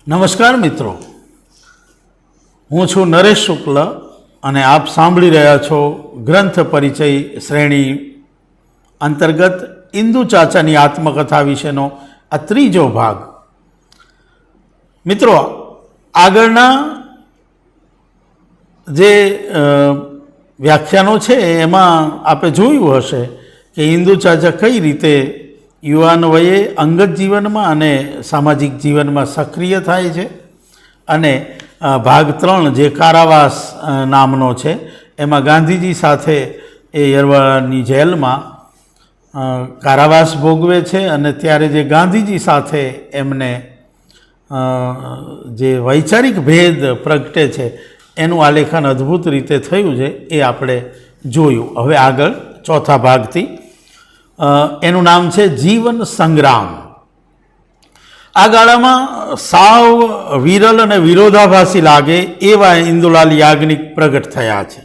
નમસ્કાર મિત્રો, હું છું નરેશ શુક્લ અને આપ સાંભળી રહ્યા છો ગ્રંથ પરિચય શ્રેણી અંતર્ગત ઇન્દુ ચાચાની આત્મકથા વિશેનો આ ત્રીજો ભાગ. મિત્રો, આગળના જે વ્યાખ્યાનો છે એમાં આપે જોયું હશે કે ઇન્દુ ચાચા કઈ રીતે યુવાન વયે અંગત જીવનમાં અને સામાજિક જીવનમાં સક્રિય થાય છે, અને ભાગ 3 જે કારાવાસ નામનો છે એમાં ગાંધીજી સાથે એ યરવાડાની જેલમાં કારાવાસ ભોગવે છે, અને ત્યારે જે ગાંધીજી સાથે એમને જે વૈચારિક ભેદ પ્રગટે છે એનું આલેખન અદ્ભુત રીતે થયું છે એ આપણે જોયું. હવે આગળ ચોથા ભાગથી એનું નામ છે જીવન સંગ્રામ. આ ગાળામાં સાવ વિરલ અને વિરોધાભાસી લાગે એવા ઇન્દુલાલ યાજ્ઞિક પ્રગટ થયા છે.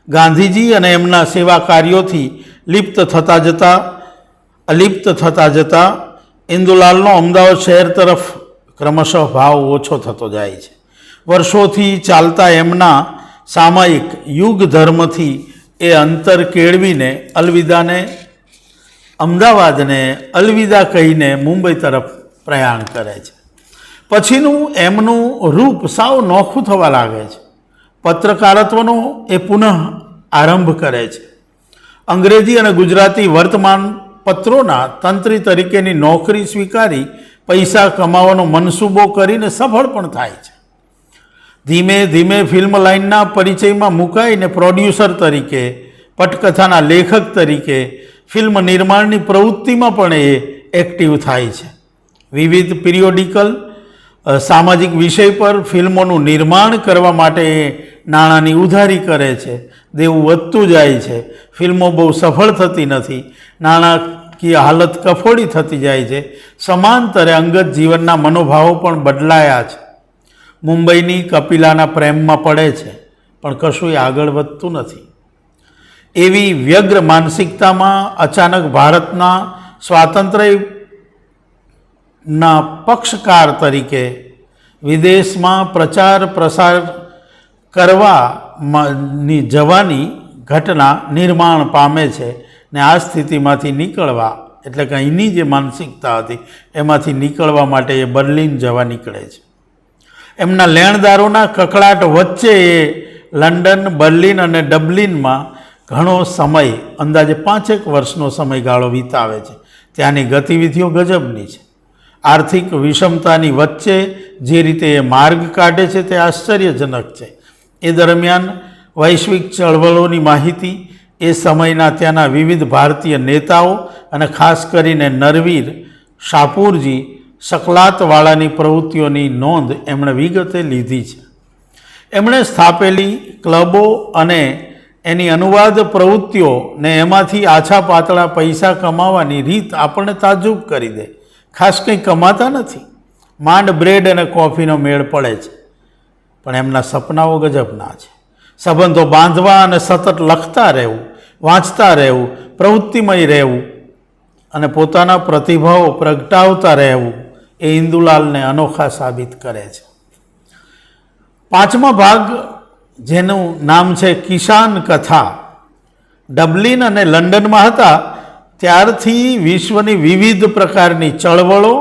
ગાંધીજી અને એમના સેવા કાર્યોથી અલિપ્ત થતા જતા ઇન્દુલાલનો અમદાવાદ શહેર તરફ ક્રમશઃ ભાવ ઓછો થતો જાય છે. વર્ષોથી ચાલતા એમના સામાયિક યુગ ધર્મથી એ અંતર કેળવીને અમદાવાદને અલવિદા કહીને મુંબઈ તરફ પ્રયાણ કરે છે. પછીનું એમનું રૂપ સાવ નોખું થવા લાગે છે. પત્રકારત્વનો એ પુનઃ આરંભ કરે છે. અંગ્રેજી અને ગુજરાતી વર્તમાન પત્રોના તંત્રી તરીકેની નોકરી સ્વીકારી પૈસા કમાવાનો મનસૂબો કરીને સફળ પણ થાય છે. ધીમે ધીમે ફિલ્મ લાઇનના પરિચયમાં મુકાઈને પ્રોડ્યુસર તરીકે, પટકથાના લેખક તરીકે ફિલ્મ નિર્માણની પ્રવૃત્તિમાં પણ એ એક્ટિવ થાય છે. વિવિધ પિરિયોડિકલ સામાજિક વિષય પર ફિલ્મોનું નિર્માણ કરવા માટે એ નાણાંની ઉધારી કરે છે. દેવું વધતું જાય છે. ફિલ્મો બહુ સફળ થતી નથી. નાણાકીય હાલત કફોડી થતી જાય છે. સમાંતરે અંગત જીવનના મનોભાવો પણ બદલાયા છે. મુંબઈની કપિલાના પ્રેમમાં પડે છે, પણ કશું આગળ વધતું નથી. એવી વ્યગ્ર માનસિકતામાં અચાનક ભારતના સ્વાતંત્ર્યના પક્ષકાર તરીકે વિદેશમાં પ્રચાર પ્રસાર કરવાની જવાની ઘટના નિર્માણ પામે છે, ને આ સ્થિતિમાંથી નીકળવા, એટલે કે અહીંની જે માનસિકતા હતી એમાંથી નીકળવા માટે એ બર્લિન જવા નીકળે છે. એમના લેણદારોના કકળાટ વચ્ચે એ લંડન, બર્લિન અને ડબલિનમાં ઘણો સમય, અંદાજે 5 વર્ષનો સમયગાળો વિતાવે છે. ત્યાંની ગતિવિધિઓ ગજબની છે. આર્થિક વિષમતાની વચ્ચે જે રીતે એ માર્ગ કાઢે છે તે આશ્ચર્યજનક છે. એ દરમિયાન વૈશ્વિક ચળવળોની માહિતી, એ સમયના ત્યાંના વિવિધ ભારતીય નેતાઓ અને ખાસ કરીને નરવીર શાપુરજી સકલાતવાળાની પ્રવૃત્તિઓની નોંધ એમણે વિગતે લીધી છે. એમણે સ્થાપેલી ક્લબો અને એની અનુવાદ પ્રવૃત્તિઓ ને એમાંથી આછા પાતળા પૈસા કમાવાની રીત આપણને તાજુબ કરી દે. ખાસ કંઈ કમાતા નથી, માંડ બ્રેડ અને કોફીનો મેળ પડે છે, પણ એમના સપનાઓ ગજબના છે. સંબંધો બાંધવા અને સતત લખતા રહેવું, વાંચતા રહેવું, પ્રવૃત્તિમય રહેવું અને પોતાના પ્રતિભાવો પ્રગટાવતા રહેવું એ ઇન્દુલાલને અનોખા સાબિત કરે છે. 5મા ભાગ, જેનું નામ છે કિસાન કથા. ડબલિન અને લંડનમાં હતા ત્યારથી વિશ્વની વિવિધ પ્રકારની ચળવળો,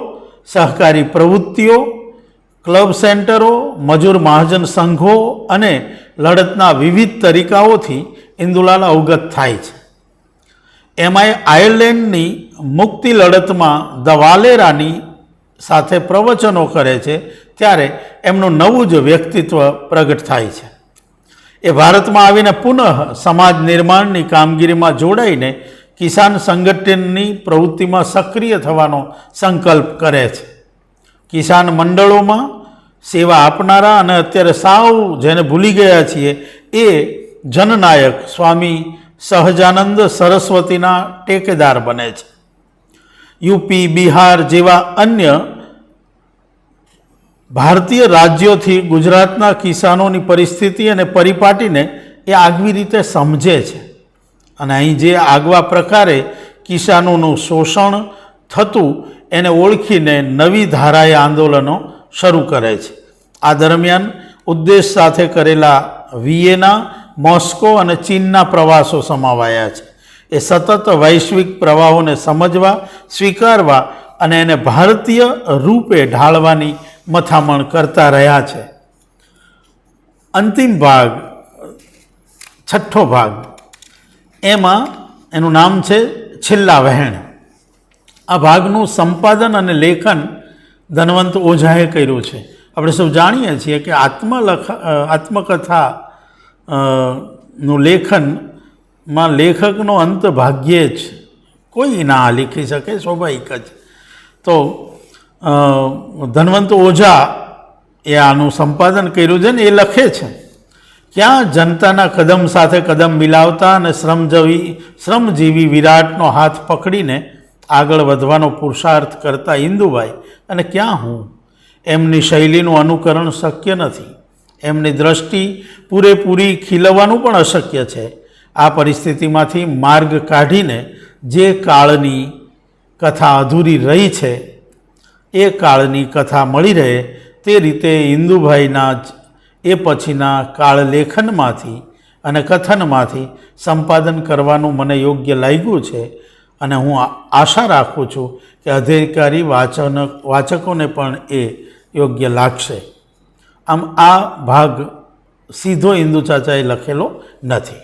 સહકારી પ્રવૃત્તિઓ, ક્લબ સેન્ટરો, મજૂર મહાજન સંઘો અને લડતના વિવિધ તરીકાઓથી ઇન્દુલાલ અવગત થાય છે. એમાંય આયર્લેન્ડની મુક્તિ લડતમાં ધ વાલેરાની સાથે પ્રવચનો કરે છે ત્યારે એમનું નવું જ વ્યક્તિત્વ પ્રગટ થાય છે. એ ભારતમાં આવીને પુનઃ સમાજ નિર્માણની કામગીરીમાં જોડાઈને કિસાન સંગઠનની પ્રવૃત્તિમાં સક્રિય થવાનો સંકલ્પ કરે છે. કિસાન મંડળોમાં સેવા આપનારા અને અત્યારે સાવ જેને ભૂલી ગયા છીએ એ જનનાયક સ્વામી સહજાનંદ સરસ્વતીના ટેકેદાર બને છે. યુપી, બિહાર જેવા અન્ય ભારતીય રાજ્યોથી ગુજરાતના કિસાનોની પરિસ્થિતિ અને પરિપાટીને એ આગવી રીતે સમજે છે, અને અહીં જે આગવા પ્રકારે કિસાનોનું શોષણ થતું એને ઓળખીને નવી ધારાએ આંદોલનો શરૂ કરે છે. આ દરમિયાન ઉદ્દેશ સાથે કરેલા વિયેના, મોસ્કો અને ચીનના પ્રવાસો સમાવાયા છે. એ સતત વૈશ્વિક પ્રવાહોને સમજવા, સ્વીકારવા અને એને ભારતીય રૂપે ઢાળવાની મથામણ કરતા રહ્યા છે. અંતિમ ભાગ, છઠ્ઠો ભાગ, એમાં એનું નામ છે છેલ્લા વહેણ. આ ભાગનું સંપાદન અને લેખન ધનવંત ઓઝાએ કર્યું છે. આપણે સૌ જાણીએ છીએ કે આત્મકથા નું લેખનમાં લેખકનો અંત ભાગ્યે જ કોઈ ના લીખી શકે, સ્વાભાવિક જ. તો ધનવંત ઓઝા એ આનું સંપાદન કર્યું છે ને એ લખે છે, ક્યાં જનતાના કદમ સાથે કદમ મિલાવતા અને શ્રમજીવી વિરાટનો હાથ પકડીને આગળ વધવાનો પુરુષાર્થ કરતા ઇન્દુભાઈ અને ક્યાં હું. એમની શૈલીનું અનુકરણ શક્ય નથી. એમની દ્રષ્ટિ પૂરેપૂરી ખીલવવાનું પણ અશક્ય છે. આ પરિસ્થિતિમાંથી માર્ગ કાઢીને જે કાળની કથા અધૂરી રહી છે એ કાળની કથા મળી રહે તે રીતે ઇન્દુભાઈના જ એ પછીના કાળ લેખનમાંથી અને કથનમાંથી સંપાદન કરવાનું મને યોગ્ય લાગ્યું છે અને હું આશા રાખું છું કે અધિકારી વાચકોને પણ એ યોગ્ય લાગશે. આમ આ ભાગ સીધો ઇન્દુ ચાચાએ લખેલો નથી.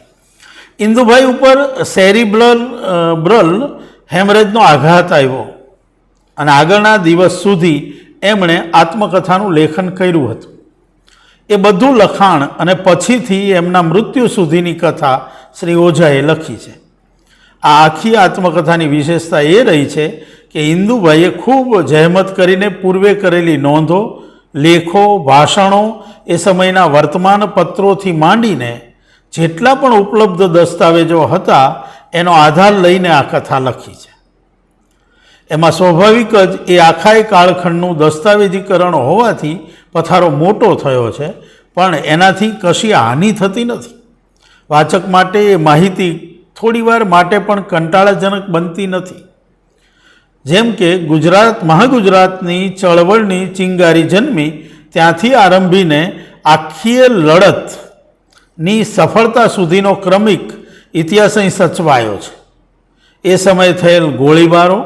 ઇન્દુભાઈ ઉપર સેરિબ્રલ હેમરેજનો આઘાત આવ્યો અને આગળના દિવસ સુધી એમણે આત્મકથાનું લેખન કર્યું હતું. એ બધું લખાણ અને પછીથી એમના મૃત્યુ સુધીની કથા શ્રી ઓઝાએ લખી છે. આ આખી આત્મકથાની વિશેષતા એ રહી છે કે ઇન્દુભાઈએ ખૂબ જહેમત કરીને પૂર્વે કરેલી નોંધો, લેખો, ભાષણો, એ સમયના વર્તમાન પત્રોથી માંડીને જેટલા પણ ઉપલબ્ધ દસ્તાવેજો હતા એનો આધાર લઈને આ કથા લખી છે. એમાં સ્વાભાવિક જ એ આખાય કાળખંડનું દસ્તાવેજીકરણ હોવાથી પથારો મોટો થયો છે, પણ એનાથી કશી હાનિ થતી નથી. વાચક માટે એ માહિતી થોડીવાર માટે પણ કંટાળાજનક બનતી નથી. જેમ કે મહાગુજરાતની ચળવળની ચિંગારી જન્મી ત્યાંથી આરંભીને આખી લડતની સફળતા સુધીનો ક્રમિક ઇતિહાસ અહીં સચવાયો છે. એ સમયે થયેલ ગોળીબારો,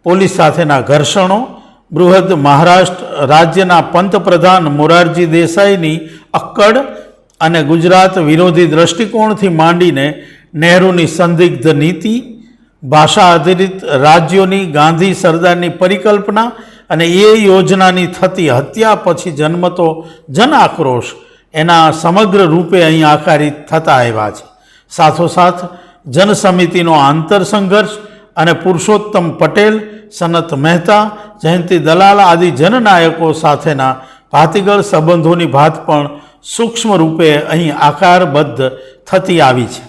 પોલીસ સાથેના ઘર્ષણો, બૃહદ મહારાષ્ટ્ર રાજ્યના પંતપ્રધાન મોરારજી દેસાઈની અક્કડ અને ગુજરાત વિરોધી દ્રષ્ટિકોણથી માંડીને નહેરુની સંદિગ્ધ નીતિ, ભાષા આધારિત રાજ્યોની ગાંધી સરદારની પરિકલ્પના અને એ યોજનાની થતી હત્યા પછી જન્મતો જન આક્રોશ એના સમગ્ર રૂપે અહીં આકારિત થતા આવ્યા છે. સાથોસાથ જનસમિતિનો આંતરસંઘર્ષ અને પુરુષોત્તમ પટેલ, સનત મહેતા, જયંતિ દલાલ આદિ જનનાયકો સાથેના ભાતીગળ સંબંધોની ભાત પણ સૂક્ષ્મ રૂપે અહીં આકારબદ્ધ થતી આવી છે.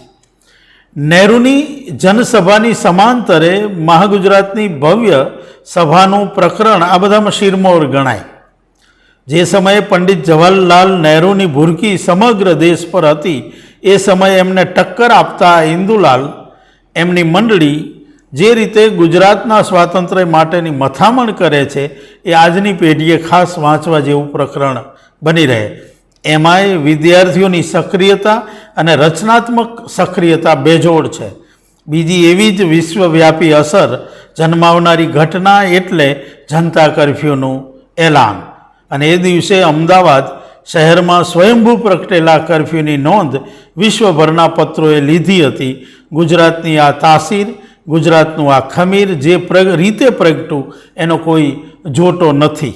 નહેરુની જનસભાની સમાંતરે મહાગુજરાતની ભવ્ય સભાનું પ્રકરણ આ બધામાં શિરમોર ગણાય. જે સમયે પંડિત જવાહરલાલ નહેરુની ભૂરકી સમગ્ર દેશ પર હતી એ સમયે એમને ટક્કર આપતા ઇન્દુલાલ એમની મંડળી જે રીતે ગુજરાતના સ્વાતંત્ર્ય માટેની મથામણ કરે છે એ આજની પેઢીએ ખાસ વાંચવા જેવું પ્રકરણ બની રહે. એમાંય વિદ્યાર્થીઓની સક્રિયતા અને રચનાત્મક સક્રિયતા બેજોડ છે. બીજી એવી જ વિશ્વવ્યાપી અસર જન્માવનારી ઘટના એટલે જનતા કર્ફ્યુનું એલાન. અને એ દિવસે અમદાવાદ શહેરમાં સ્વયંભૂ પ્રગટેલા કર્ફ્યુની નોંધ વિશ્વભરના પત્રોએ લીધી હતી. ગુજરાતની આ તાસીર, ગુજરાતનું આ ખમીર જે રીતે પ્રગટ્યું એનો કોઈ જોટો નથી.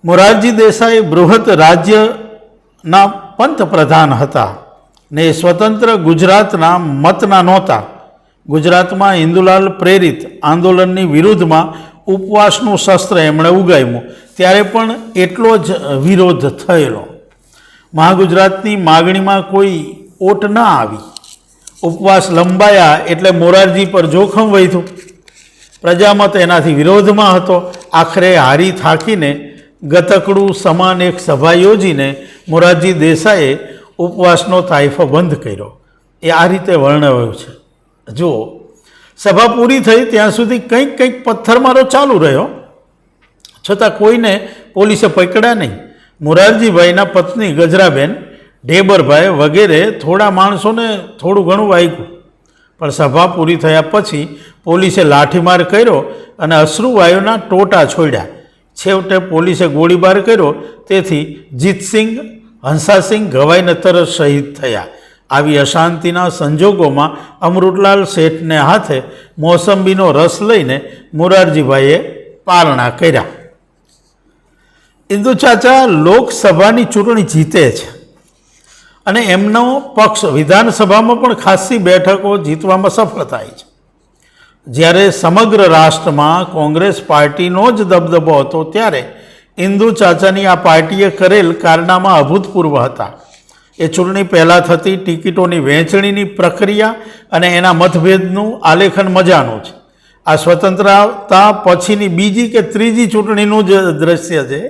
મોરારજી દેસાઈ બૃહત રાજ્યના પંતપ્રધાન હતા ને સ્વતંત્ર ગુજરાતના મતના નહોતા. ગુજરાતમાં ઇન્દુલાલ પ્રેરિત આંદોલનની વિરુદ્ધમાં ઉપવાસનું શસ્ત્ર એમણે ઉગામ્યું ત્યારે પણ એટલો જ વિરોધ થયેલો. મહાગુજરાતની માગણીમાં કોઈ ઓટ ન આવી. ઉપવાસ લંબાયા એટલે મોરારજી પર જોખમ વધ્યું. પ્રજામત એનાથી વિરોધમાં હતો. આખરે હારી થાકીને ગતકડું સમાન એક સભા યોજીને મોરારજી દેસાઈએ ઉપવાસનો તાઇફો બંધ કર્યો. એ આ રીતે વર્ણવ્યું છે. જુઓ, સભા પૂરી થઈ ત્યાં સુધી કંઈક પથ્થરમારો ચાલુ રહ્યો. છતાં કોઈને પોલીસે પકડ્યા નહીં. મોરારજીભાઈના પત્ની ગજરાબેન, ઢેબરભાઈ વગેરે થોડા માણસોને થોડું ઘણું વાગ્યું, પણ સભા પૂરી થયા પછી પોલીસે લાઠીમાર કર્યો અને અશ્રુવાયુના ટોટા છોડ્યા. છેવટે પોલીસે ગોળીબાર કર્યો, તેથી જીતસિંહ, હંસાસિંહ ઘવાઈને તરત શહીદ થયા. આવી અશાંતિના સંજોગોમાં અમૃતલાલ શેઠને હાથે મોસંબીનો રસ લઈને મોરારજીભાઈએ પારણા કર્યા. ઇન્દુ ચાચા લોકસભાની ચૂંટણી જીતે છે અને એમનો પક્ષ વિધાનસભામાં પણ ખાસી બેઠકો જીતવામાં સફળ થાય છે. જ્યારે સમગ્ર રાષ્ટ્રમાં કોંગ્રેસ પાર્ટીનો જ દબદબો હતો, ત્યારે ઇન્દુ ચાચાની આ પાર્ટીએ કરેલ કારનામા અભૂતપૂર્વ હતા. એ ચૂંટણી પહેલાં થતી ટિકિટોની વહેંચણીની પ્રક્રિયા અને એના મતભેદનું આલેખન મજાનું છે. આ સ્વતંત્રતા પછીની બીજી કે ત્રીજી ચૂંટણીનું જ દ્રશ્ય છે.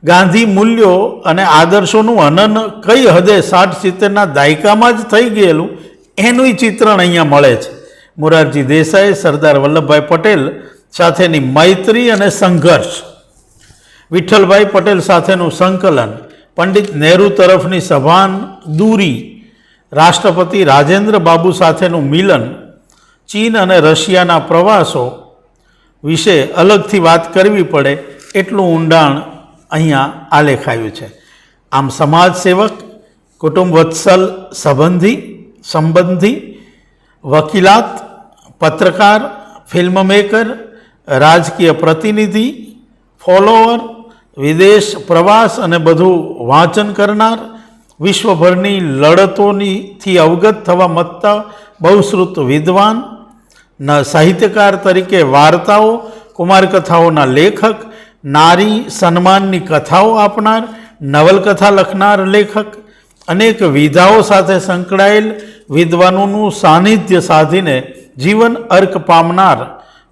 ગાંધી મૂલ્યો અને આદર્શોનું હનન કઈ હદે 60-70ના દાયકામાં જ થઈ ગયેલું એનું ચિત્રણ અહીંયા મળે છે. મોરારજી દેસાઈ, સરદાર વલ્લભભાઈ પટેલ સાથેની મૈત્રી અને સંઘર્ષ, વિઠ્ઠલભાઈ પટેલ સાથેનું સંકલન, પંડિત નહેરુ તરફની સભાન દૂરી, રાષ્ટ્રપતિ રાજેન્દ્ર બાબુ સાથેનું મિલન, ચીન અને રશિયાના પ્રવાસો વિશે અલગથી વાત કરવી પડે એટલું ઊંડાણ અહીંયા આલેખાયું છે. આમ સમાજસેવક, કુટુંબ વત્સલ સંબંધી, વકીલાત, પત્રકાર, ફિલ્મ મેકર, રાજકીય પ્રતિનિધિ, ફોલોવર, વિદેશ પ્રવાસ અને બધું વાંચન કરનાર, વિશ્વભરની લડતોથી અવગત થવા મથતા બહુશ્રુત વિદ્વાન, સાહિત્યકાર તરીકે વાર્તાઓ, કુમારકથાઓના લેખક, નારી સન્માનની કથાઓ આપનાર, નવલકથા લખનાર લેખક, અનેક વિધાઓ સાથે સંકળાયેલ વિદ્વાનોનું સાનિધ્ય સાધીને જીવન અર્ક પામનાર,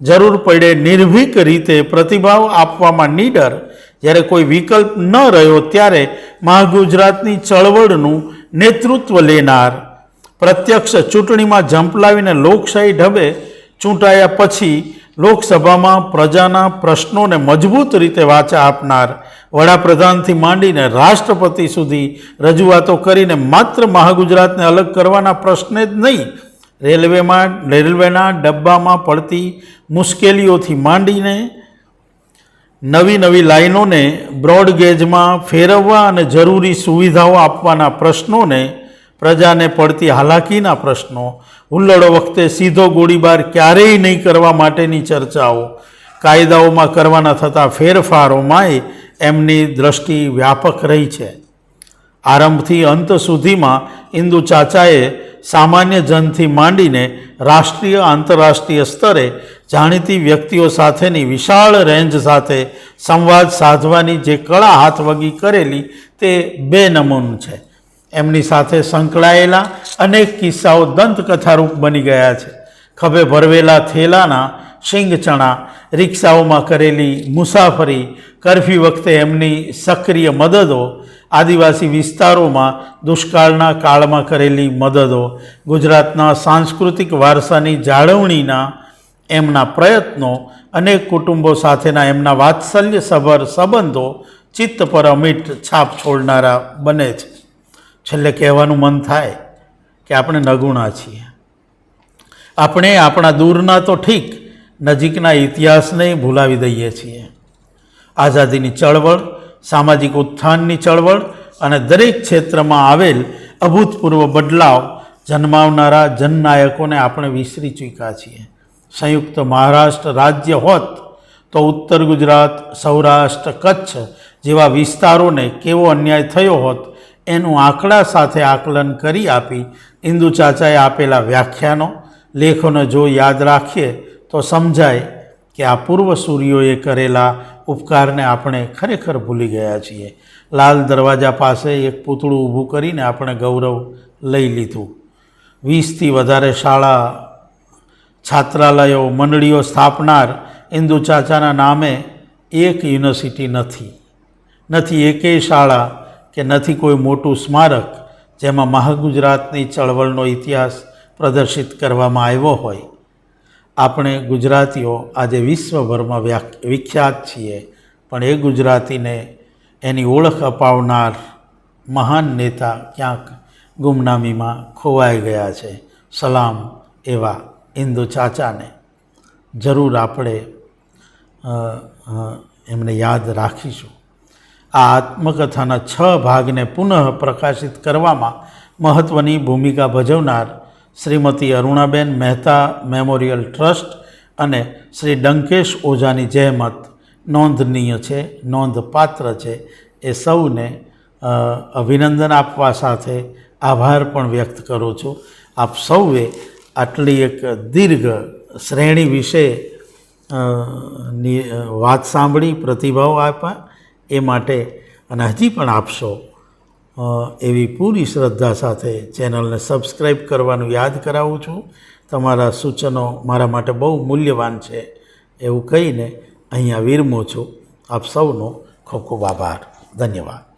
જરૂર પડે નિર્ભીક રીતે પ્રતિભાવ આપવામાં નીડર, જ્યારે કોઈ વિકલ્પ ન રહ્યો ત્યારે મહાગુજરાતની ચળવળનું નેતૃત્વ લેનાર, પ્રત્યક્ષ ચૂંટણીમાં ઝંપલાવીને લોકશાહી ઢબે ચૂંટાયા પછી લોકસભામાં પ્રજાના પ્રશ્નોને મજબૂત રીતે વાચા આપનાર, વડાપ્રધાનથી માંડીને રાષ્ટ્રપતિ સુધી રજૂઆતો કરીને માત્ર મહાગુજરાતને અલગ કરવાના પ્રશ્ને જ નહીં, રેલવેના ડબ્બામાં પડતી મુશ્કેલીઓથી માંડીને નવી લાઈનોને બ્રોડગેજમાં ફેરવવા અને જરૂરી સુવિધાઓ આપવાના પ્રશ્નોને, પ્રજાને પડતી હાલાકીના પ્રશ્નો, હુલ્લડો વખતે સીધો ગોળીબાર ક્યારેય નહીં કરવા માટેની ચર્ચાઓ, કાયદાઓમાં કરવાના થતા ફેરફારોમાંય એમની દ્રષ્ટિ વ્યાપક રહી છે. આરંભથી અંત સુધીમાં ઇન્દુ ચાચાએ સામાન્ય જનથી માંડીને રાષ્ટ્રીય આંતરરાષ્ટ્રીય સ્તરે જાણીતી વ્યક્તિઓ સાથેની વિશાળ રેન્જ સાથે સંવાદ સાધવાની જે કળા હાથવગી કરેલી તે બેનમૂન છે. એમની સાથે સંકળાયેલા અનેક કિસ્સાઓ દંતકથારૂપ બની ગયા છે. ખભે ભરવેલા થેલાના શિંગચણા, રિક્ષાઓમાં કરેલી મુસાફરી, કરફ્યુ વખતે એમની સક્રિય મદદો, આદિવાસી વિસ્તારોમાં દુષ્કાળના કાળમાં કરેલી મદદો, ગુજરાતના સાંસ્કૃતિક વારસાની જાળવણીના એમના પ્રયત્નો, અનેક કુટુંબો સાથેના એમના વાત્સલ્યસભર સંબંધો ચિત્ત પર અમિટ છાપ છોડનારા બને છે. છેલ્લે કહેવાનું મન થાય કે આપણે નગુણા છીએ. આપણે આપણા દૂરના તો ઠીક, નજીકના ઇતિહાસને ભૂલાવી દઈએ છીએ. આઝાદીની ચળવળ, સામાજિક ઉત્થાનની ચળવળ અને દરેક ક્ષેત્રમાં આવેલ અભૂતપૂર્વ બદલાવ જન્માવનારા જનનાયકોને આપણે વિસરી ચૂક્યા છીએ. સંયુક્ત મહારાષ્ટ્ર રાજ્ય હોત તો ઉત્તર ગુજરાત, સૌરાષ્ટ્ર, કચ્છ જેવા વિસ્તારોને કેવો અન્યાય થયો હોત એનું આંકડા સાથે આકલન કરી આપી ઇન્દુ ચાચાએ આપેલા વ્યાખ્યાનો, લેખોને જો યાદ રાખીએ તો સમજાય કે આ પૂર્વસૂરીઓએ કરેલા ઉપકારને આપણે ખરેખર ભૂલી ગયા છીએ. લાલ દરવાજા પાસે એક પૂતળું ઊભું કરીને આપણે ગૌરવ લઈ લીધું. 20થી વધારે શાળા, છાત્રાલયો, મંડળીઓ સ્થાપનાર ઇન્દુ ચાચાના નામે એક યુનિવર્સિટી નથી એકેય શાળા કે નથી કોઈ મોટું સ્મારક જેમાં મહાગુજરાતની ચળવળનો ઇતિહાસ પ્રદર્શિત કરવામાં આવ્યો હોય. આપણે ગુજરાતીઓ આજે વિશ્વભરમાં વિખ્યાત છીએ, પણ એ ગુજરાતીને એની ઓળખ અપાવનાર મહાન નેતા ક્યાંક ગુમનામીમાં ખોવાઈ ગયા છે. સલામ એવા ઇન્દુ ચાચાને જરૂર આપણે એમને યાદ રાખીશું. આ આત્મકથાના 6 ભાગને પુનઃ પ્રકાશિત કરવામાં મહત્ત્વની ભૂમિકા ભજવનાર શ્રીમતી અરુણાબેન મહેતા મેમોરિયલ ટ્રસ્ટ અને શ્રી ડંકેશ ઓઝાની જહેમત નોંધનીય છે, નોંધપાત્ર છે. એ સૌને અભિનંદન આપવા સાથે આભાર પણ વ્યક્ત કરું છું. આપ સૌએ આટલી એક દીર્ઘ શ્રેણી વિશે ની વાત સાંભળી, પ્રતિભાવ આપ્યા એ માટે, અને હજી પણ આપશો એવી પૂરી શ્રદ્ધા સાથે ચેનલને સબસ્ક્રાઈબ કરવાનું યાદ કરાવું છું. તમારા સૂચનો મારા માટે બહુ મૂલ્યવાન છે એવું કહીને અહીંયા વિરમું છું. આપ સૌનો ખૂબ ખૂબ આભાર. ધન્યવાદ.